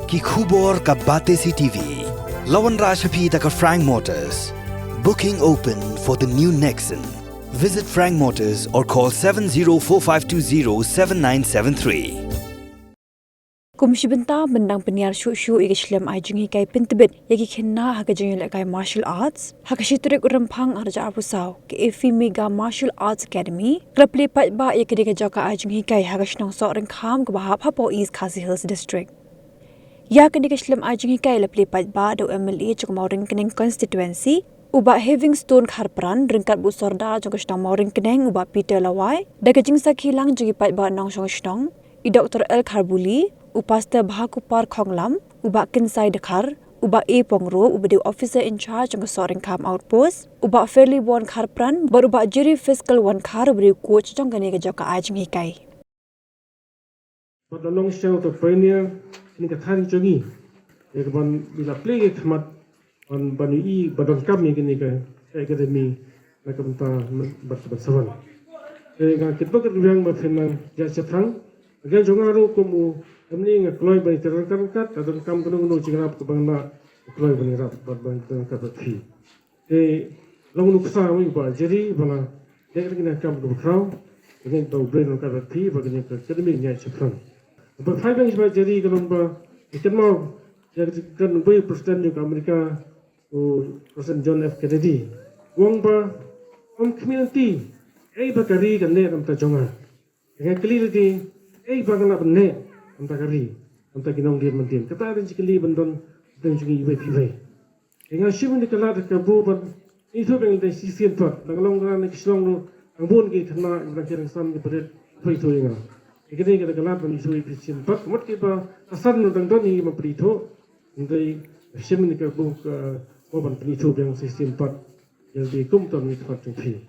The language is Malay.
ki khubor ka Batesi TV. Lawan Rashapi taka Frank Motors. Booking open for the new Nexon. Visit Frank Motors or call 7045207973. Kumshibenta mendang Pynïar shu igi Shlem ai Jinghikai pintibit yagi khenna haga Jinghikai martial arts hakashitrik urampang arja abusau ke Efimega Martial Arts Academy klapli patba yakidi joka ai Jinghikai hagashnong Sohryngkham kubahap hapo East Khasi Hills District. Ya kedi Shlem ai Jinghikai lapli patba do MLA Sohryngkham constituency uba Havingstone Kharpran ringkat bu sorda jogashnong Sohryngkham uba Peter Lawai daga jingsa khilang jogi patba nong song I Dr. El Kharbuli Upasta Bhakupar Khonglam, Uba Kinsai Dakhar, Uba A Pongro, Uba the officer in charge of Sohryngkham outpost, Uba Fairly Born Kharpran, but Uba Jury Fiscal One Khar, Uba coach Jongani Joka Jinghikai. But the long shout of Pynïar, in the Thani Jogi, one will a plague it on Bani, but on coming in academy, like but seven. They got the bucket young but in Jasafang, again Jongaro Kumu. Kami ingat keluar dari terangkat atau kami kena cakap ke bangsa keluar dari rap berbantu berfi. Lalu nuksa kami buat jadi bala dia kena kami berkerau dengan tahu brain orang berfi bagaimana akademiknya cepat. Berfaiz sebab jadi kalau kita mau jadi kan boleh presiden juga Amerika, Presiden John F Kennedy. Uang community, bakari kan ni kami terjongah. Dengan clearity, bagaimana benar. Anta kari, anta kinong dia mantin. Kata ada jikali bandon dan juga ibai pibai. Ingat siapa ni kalau ada kabu ban itu yang ada sisi empat. Langalong kan kislong lo anggun kita kena berakhir san di pada apa itu ingat. Ikutnya kita kalau ban isu sisi empat. Mat kita asal lo dang doni memperi itu. Nanti siapa ni kabu ban itu yang sisi empat. Jadi kum tahun itu patut pi.